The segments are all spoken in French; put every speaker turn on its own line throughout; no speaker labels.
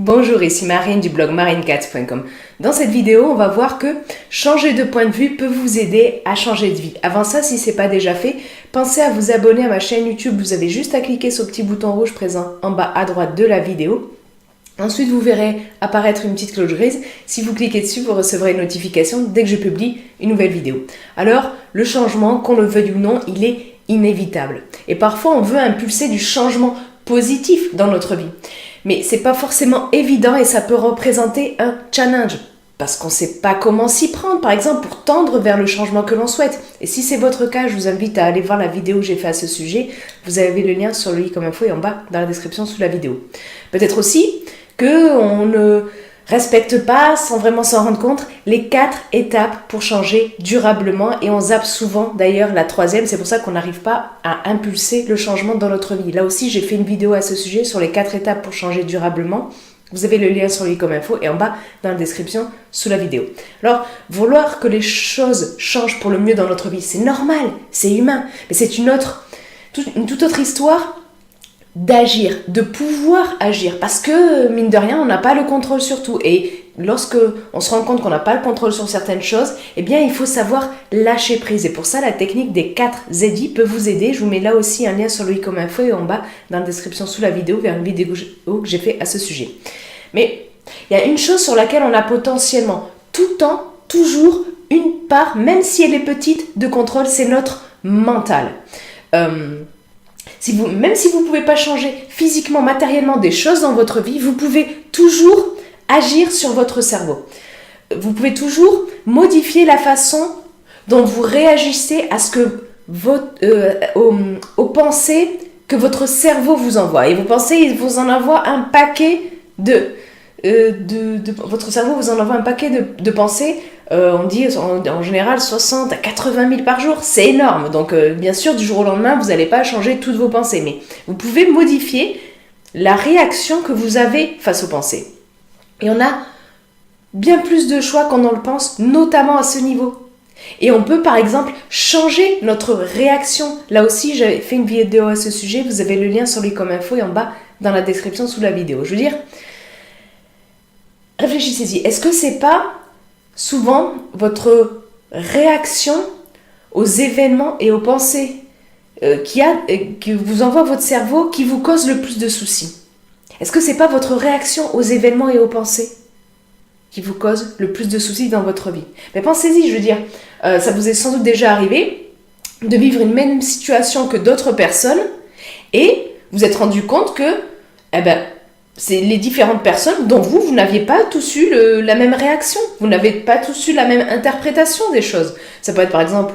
Bonjour, ici Marine du blog marinecats.com. Dans cette vidéo, on va voir que changer de point de vue peut vous aider à changer de vie. Avant ça, si ce n'est pas déjà fait, pensez à vous abonner à ma chaîne YouTube. Vous avez juste à cliquer sur le petit bouton rouge présent en bas à droite de la vidéo. Ensuite, vous verrez apparaître une petite cloche grise. Si vous cliquez dessus, vous recevrez une notification dès que je publie une nouvelle vidéo. Alors, le changement, qu'on le veuille ou non, il est inévitable. Et parfois, on veut impulser du changement positif dans notre vie. Mais c'est pas forcément évident et ça peut représenter un challenge parce qu'on ne sait pas comment s'y prendre, par exemple, pour tendre vers le changement que l'on souhaite. Et si c'est votre cas, je vous invite à aller voir la vidéo que j'ai faite à ce sujet. Vous avez le lien sur le i comme info et en bas dans la description sous la vidéo. Peut-être aussi qu'on ne respecte pas, sans vraiment s'en rendre compte, les 4 étapes pour changer durablement et on zappe souvent d'ailleurs la 3e, c'est pour ça qu'on n'arrive pas à impulser le changement dans notre vie. Là aussi, j'ai fait une vidéo à ce sujet sur les 4 étapes pour changer durablement. Vous avez le lien sur le i comme info et en bas dans la description sous la vidéo. Alors, vouloir que les choses changent pour le mieux dans notre vie, c'est normal, c'est humain, mais c'est une toute autre histoire d'agir, de pouvoir agir, parce que mine de rien on n'a pas le contrôle sur tout et lorsque on se rend compte qu'on n'a pas le contrôle sur certaines choses, eh bien il faut savoir lâcher prise et pour ça la technique des 4 ZI peut vous aider. Je vous mets là aussi un lien sur le i comme info et en bas dans la description sous la vidéo vers une vidéo que j'ai fait à ce sujet. Mais il y a une chose sur laquelle on a potentiellement tout le temps, toujours une part, même si elle est petite, de contrôle, c'est notre mental. Même si vous ne pouvez pas changer physiquement, matériellement des choses dans votre vie, vous pouvez toujours agir sur votre cerveau. Vous pouvez toujours modifier la façon dont vous réagissez à ce que aux pensées que votre cerveau vous envoie. Et vos pensées, il vous en envoie un paquet votre cerveau vous en envoie un paquet de pensées. On dit en général 60 à 80 000 par jour, c'est énorme. Donc bien sûr, du jour au lendemain, vous n'allez pas changer toutes vos pensées. Mais vous pouvez modifier la réaction que vous avez face aux pensées. Et on a bien plus de choix qu'on en le pense, notamment à ce niveau. Et on peut par exemple changer notre réaction. Là aussi, j'avais fait une vidéo à ce sujet. Vous avez le lien sur le i comme info et en bas dans la description sous la vidéo. Je veux dire, réfléchissez-y. Est-ce que c'est pas souvent votre réaction aux événements et aux pensées que vous envoie votre cerveau qui vous cause le plus de soucis? Est-ce que c'est pas votre réaction aux événements et aux pensées qui vous cause le plus de soucis dans votre vie? Mais pensez-y, je veux dire, ça vous est sans doute déjà arrivé de vivre une même situation que d'autres personnes et vous êtes rendu compte que c'est les différentes personnes dont vous n'aviez pas tous eu la même réaction. Vous n'avez pas tous eu la même interprétation des choses. Ça peut être par exemple,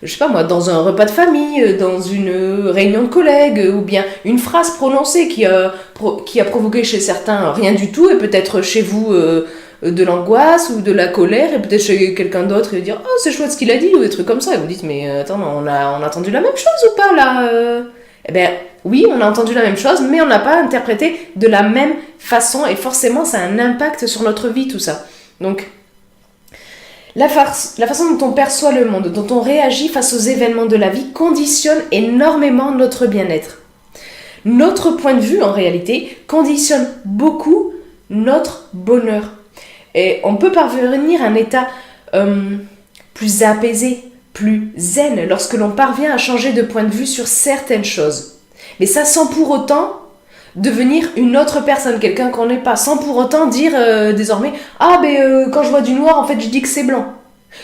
je sais pas moi, dans un repas de famille, dans une réunion de collègues, ou bien une phrase prononcée qui a provoqué chez certains rien du tout, et peut-être chez vous de l'angoisse ou de la colère, et peut-être chez quelqu'un d'autre, il va dire « Oh, c'est chouette ce qu'il a dit », ou des trucs comme ça. Et vous dites « Mais attends, on a entendu la même chose ou pas là Eh bien, oui, on a entendu la même chose, mais on n'a pas interprété de la même façon et forcément, ça a un impact sur notre vie, tout ça. Donc, la façon dont on perçoit le monde, dont on réagit face aux événements de la vie, conditionne énormément notre bien-être. Notre point de vue, en réalité, conditionne beaucoup notre bonheur. Et on peut parvenir à un état plus apaisé, plus zen, lorsque l'on parvient à changer de point de vue sur certaines choses. Mais ça sans pour autant devenir une autre personne, quelqu'un qu'on n'est pas, sans pour autant dire désormais « Ah, quand je vois du noir, en fait, je dis que c'est blanc ».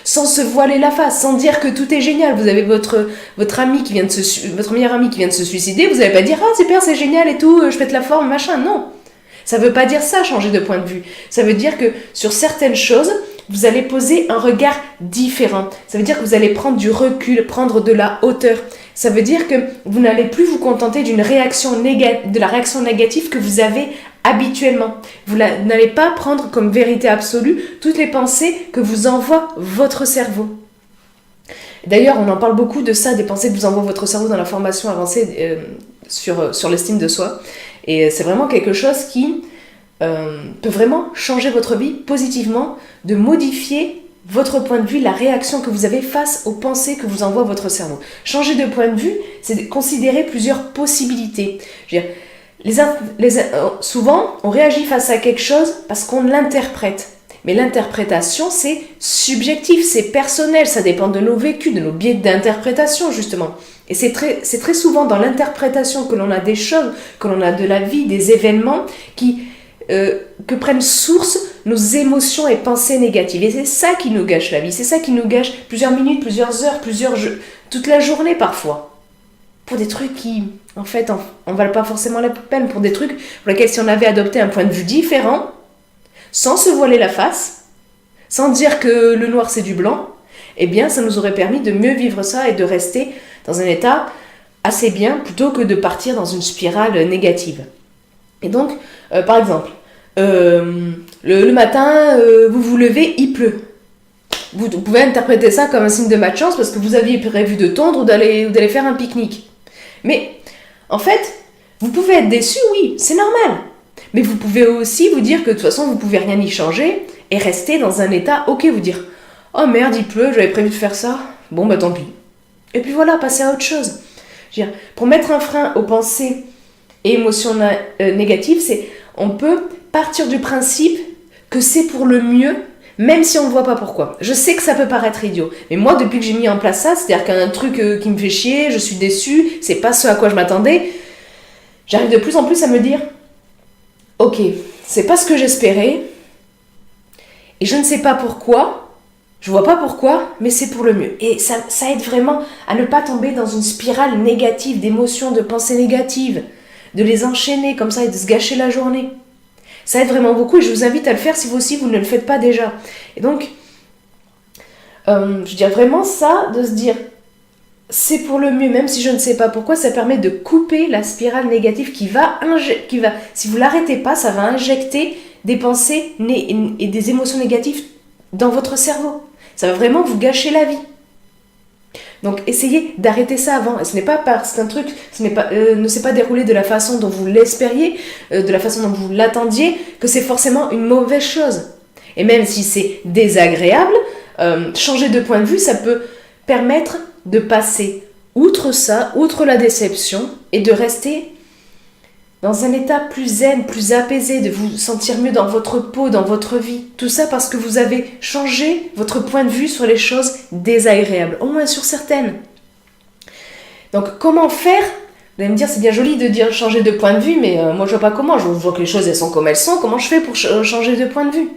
Sans se voiler la face, sans dire que tout est génial. Vous avez votre ami qui vient votre meilleur ami qui vient de se suicider, vous n'allez pas dire « Ah, super, c'est génial et tout, je pète la forme, machin ». Non, ça ne veut pas dire ça, changer de point de vue. Ça veut dire que sur certaines choses, vous allez poser un regard différent. Ça veut dire que vous allez prendre du recul, prendre de la hauteur. Ça veut dire que vous n'allez plus vous contenter de la réaction négative que vous avez habituellement. Vous n'allez pas prendre comme vérité absolue toutes les pensées que vous envoie votre cerveau. D'ailleurs, on en parle beaucoup de ça, des pensées que vous envoie votre cerveau dans la formation avancée sur l'estime de soi. Et c'est vraiment quelque chose qui peut vraiment changer votre vie positivement, de modifier votre point de vue, la réaction que vous avez face aux pensées que vous envoie votre cerveau. Changer de point de vue, c'est considérer plusieurs possibilités. Je veux dire, Souvent, on réagit face à quelque chose parce qu'on l'interprète. Mais l'interprétation, c'est subjectif, c'est personnel, ça dépend de nos vécus, de nos biais d'interprétation, justement. Et c'est très souvent dans l'interprétation que l'on a des choses, que l'on a de la vie, des événements que prennent source nos émotions et pensées négatives. Et c'est ça qui nous gâche la vie, c'est ça qui nous gâche plusieurs minutes, plusieurs heures, toute la journée parfois. Pour des trucs qui, en fait, on ne valent pas forcément la peine, pour des trucs pour lesquels si on avait adopté un point de vue différent, sans se voiler la face, sans dire que le noir c'est du blanc, eh bien ça nous aurait permis de mieux vivre ça et de rester dans un état assez bien plutôt que de partir dans une spirale négative. Et donc, par exemple, le matin, vous vous levez, il pleut. Vous pouvez interpréter ça comme un signe de malchance parce que vous aviez prévu de tondre ou d'aller faire un pique-nique. Mais, en fait, vous pouvez être déçu, oui, c'est normal. Mais vous pouvez aussi vous dire que de toute façon, vous ne pouvez rien y changer et rester dans un état, ok, vous dire « Oh merde, il pleut, j'avais prévu de faire ça. Bon, bah tant pis. » Et puis voilà, passer à autre chose. Je veux dire, pour mettre un frein aux pensées et émotions négatives, on peut partir du principe que c'est pour le mieux, même si on ne voit pas pourquoi. Je sais que ça peut paraître idiot, mais moi, depuis que j'ai mis en place ça, c'est-à-dire qu'un truc qui me fait chier, je suis déçue, c'est pas ce à quoi je m'attendais, j'arrive de plus en plus à me dire « Ok, c'est pas ce que j'espérais, et je ne sais pas pourquoi, je vois pas pourquoi, mais c'est pour le mieux. » Et ça aide vraiment à ne pas tomber dans une spirale négative, d'émotions, de pensées négatives, de les enchaîner comme ça et de se gâcher la journée. Ça aide vraiment beaucoup et je vous invite à le faire si vous aussi vous ne le faites pas déjà. Et donc, je dirais vraiment ça, de se dire c'est pour le mieux, même si je ne sais pas pourquoi, ça permet de couper la spirale négative qui va, si vous l'arrêtez pas, ça va injecter des pensées et des émotions négatives dans votre cerveau. Ça va vraiment vous gâcher la vie. Donc essayez d'arrêter ça avant. Et ce n'est pas parce qu'un truc ne s'est pas déroulé de la façon dont vous l'espériez, de la façon dont vous l'attendiez, que c'est forcément une mauvaise chose. Et même si c'est désagréable, changer de point de vue, ça peut permettre de passer outre ça, outre la déception, et de rester dans un état plus zen, plus apaisé, de vous sentir mieux dans votre peau, dans votre vie. Tout ça parce que vous avez changé votre point de vue sur les choses désagréables, au moins sur certaines. Donc comment faire ? Vous allez me dire, c'est bien joli de dire changer de point de vue, mais moi je vois pas comment, je vois que les choses elles sont comme elles sont, comment je fais pour changer de point de vue ?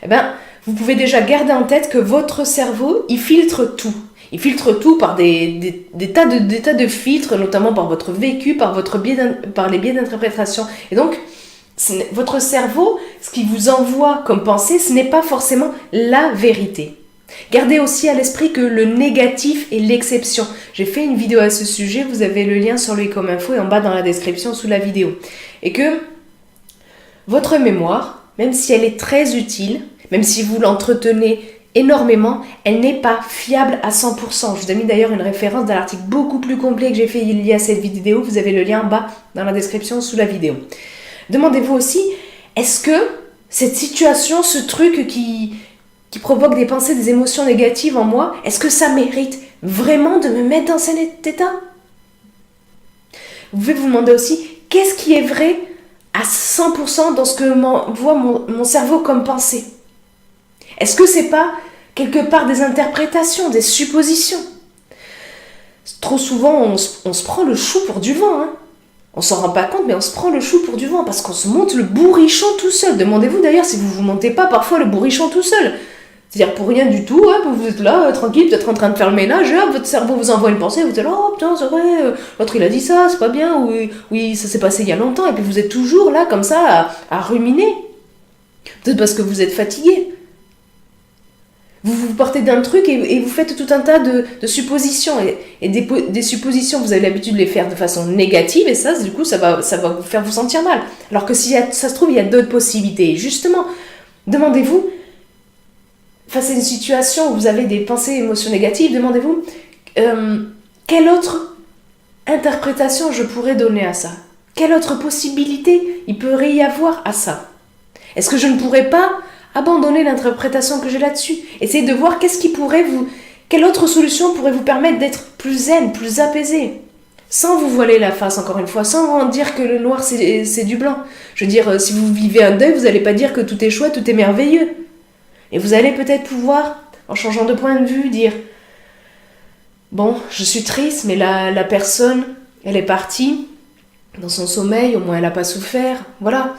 Eh bien, vous pouvez déjà garder en tête que votre cerveau, il filtre tout. Il filtre tout par des tas de filtres, notamment par votre vécu, par les biais d'interprétation. Et donc, votre cerveau, ce qu'il vous envoie comme pensée, ce n'est pas forcément la vérité. Gardez aussi à l'esprit que le négatif est l'exception. J'ai fait une vidéo à ce sujet, vous avez le lien sur le comme info et en bas dans la description sous la vidéo. Et que votre mémoire, même si elle est très utile, même si vous l'entretenez énormément, elle n'est pas fiable à 100%. Je vous ai mis d'ailleurs une référence dans l'article beaucoup plus complet que j'ai fait il y a cette vidéo. Vous avez le lien en bas dans la description sous la vidéo. Demandez-vous aussi, est-ce que cette situation, ce truc qui provoque des pensées, des émotions négatives en moi, est-ce que ça mérite vraiment de me mettre dans cet état ? Vous pouvez vous demander aussi, qu'est-ce qui est vrai à 100% dans ce que m'envoie mon cerveau comme pensée ? Est-ce que c'est pas quelque part des interprétations, des suppositions ? Trop souvent, on se prend le chou pour du vent. On s'en rend pas compte, mais on se prend le chou pour du vent parce qu'on se monte le bourrichon tout seul. Demandez-vous d'ailleurs si vous vous montez pas parfois le bourrichon tout seul. C'est-à-dire pour rien du tout, vous êtes là, tranquille, peut-être en train de faire le ménage, et votre cerveau vous envoie une pensée, vous êtes là, oh putain, c'est vrai, l'autre il a dit ça, c'est pas bien, oui, ça s'est passé il y a longtemps, et puis vous êtes toujours là, comme ça, à ruminer. Peut-être parce que vous êtes fatigué. Vous vous portez d'un truc et vous faites tout un tas de suppositions. Et des suppositions, vous avez l'habitude de les faire de façon négative, et ça, du coup, ça va vous faire vous sentir mal. Alors que si ça se trouve, il y a d'autres possibilités. Et justement, demandez-vous, face à une situation où vous avez des pensées, émotions négatives, demandez-vous quelle autre interprétation je pourrais donner à ça ? Quelle autre possibilité il pourrait y avoir à ça ? Est-ce que je ne pourrais pas abandonner l'interprétation que j'ai là-dessus ? Essayez de voir quelle autre solution pourrait vous permettre d'être plus zen, plus apaisé. sans vous voiler la face, encore une fois, sans dire que le noir c'est du blanc. Je veux dire, si vous vivez un deuil, vous n'allez pas dire que tout est chouette, tout est merveilleux. Et vous allez peut-être pouvoir, en changeant de point de vue, dire bon, je suis triste, mais la personne, elle est partie dans son sommeil, au moins elle n'a pas souffert, voilà.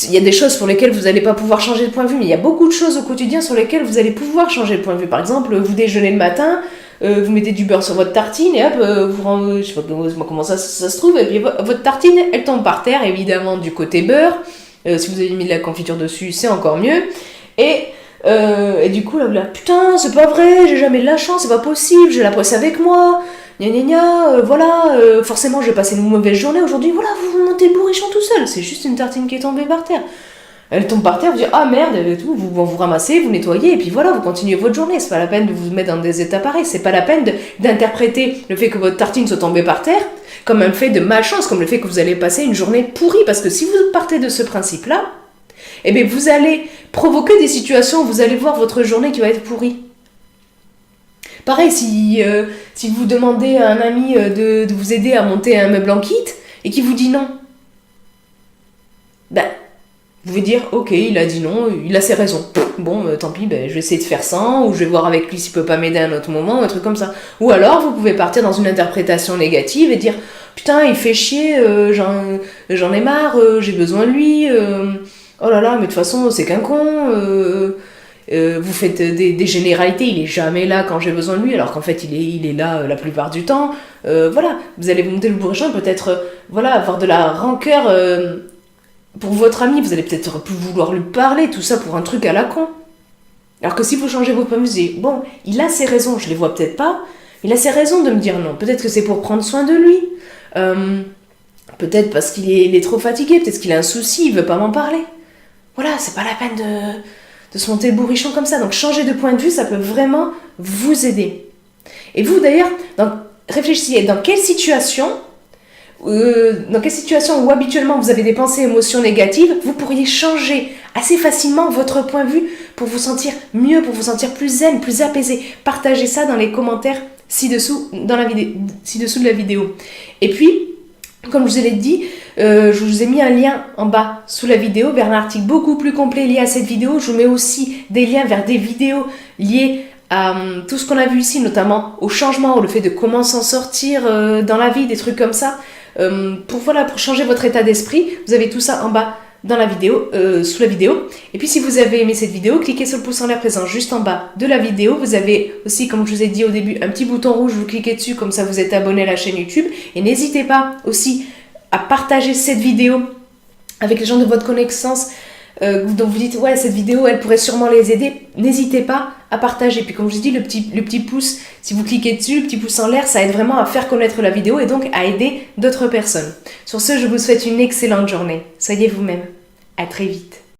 Il y a des choses pour lesquelles vous n'allez pas pouvoir changer de point de vue, mais il y a beaucoup de choses au quotidien sur lesquelles vous allez pouvoir changer de point de vue. Par exemple, vous déjeunez le matin, vous mettez du beurre sur votre tartine et hop, je sais pas comment ça se trouve, et puis votre tartine, elle tombe par terre, évidemment du côté beurre. Si vous avez mis de la confiture dessus, c'est encore mieux. Et du coup, là, putain, c'est pas vrai, j'ai jamais de la chance, c'est pas possible, j'ai la presse avec moi. Forcément je vais passer une mauvaise journée aujourd'hui, voilà, vous montez le bourrichon tout seul, c'est juste une tartine qui est tombée par terre. Elle tombe par terre, vous dites ah merde, et tout, vous ramassez, vous nettoyez, et puis voilà, vous continuez votre journée, c'est pas la peine de vous mettre dans des états pareils, c'est pas la peine d'interpréter le fait que votre tartine soit tombée par terre comme un fait de malchance, comme le fait que vous allez passer une journée pourrie, parce que si vous partez de ce principe-là, eh bien vous allez provoquer des situations où vous allez voir votre journée qui va être pourrie. Pareil, si vous demandez à un ami de vous aider à monter un meuble en kit et qu'il vous dit non, ben, vous pouvez dire ok, il a dit non, il a ses raisons. Bon, tant pis, je vais essayer de faire sans, ou je vais voir avec lui s'il peut pas m'aider à un autre moment, un truc comme ça. Ou alors, vous pouvez partir dans une interprétation négative et dire putain, il fait chier, j'en ai marre, j'ai besoin de lui, oh là là, mais de toute façon, c'est qu'un con. Vous faites des généralités, il est jamais là quand j'ai besoin de lui, alors qu'en fait il est là la plupart du temps. Voilà, vous allez vous monter le bourrichon, peut-être avoir de la rancœur pour votre ami, vous allez peut-être plus vouloir lui parler, tout ça pour un truc à la con. Alors que si vous changez vos points de vue, bon, il a ses raisons, je les vois peut-être pas, il a ses raisons de me dire non. Peut-être que c'est pour prendre soin de lui, peut-être parce qu'il est trop fatigué, peut-être qu'il a un souci, il veut pas m'en parler. Voilà, c'est pas la peine de se monter le bourrichon comme ça. Donc changer de point de vue, ça peut vraiment vous aider. Et vous d'ailleurs, réfléchissez, dans quelle situation où habituellement vous avez des pensées, émotions négatives, vous pourriez changer assez facilement votre point de vue pour vous sentir mieux, pour vous sentir plus zen, plus apaisé. Partagez ça dans les commentaires ci-dessous de la vidéo. Et puis, comme je vous l'ai dit, je vous ai mis un lien en bas sous la vidéo vers un article beaucoup plus complet lié à cette vidéo. Je vous mets aussi des liens vers des vidéos liées à tout ce qu'on a vu ici, notamment au changement, le fait de comment s'en sortir dans la vie, des trucs comme ça. Pour changer votre état d'esprit, vous avez tout ça en bas dans la vidéo, sous la vidéo. Et puis si vous avez aimé cette vidéo, cliquez sur le pouce en l'air présent juste en bas de la vidéo. Vous avez aussi, comme je vous ai dit au début, un petit bouton rouge, vous cliquez dessus, comme ça vous êtes abonné à la chaîne YouTube. Et n'hésitez pas aussi à partager cette vidéo avec les gens de votre connaissance dont vous dites ouais, cette vidéo elle pourrait sûrement les aider. N'hésitez pas à partager. Puis comme je vous dis, le petit pouce, si vous cliquez dessus, le petit pouce en l'air, ça aide vraiment à faire connaître la vidéo et donc à aider d'autres personnes. Sur ce, je vous souhaite une excellente journée. Soyez vous-même. À très vite.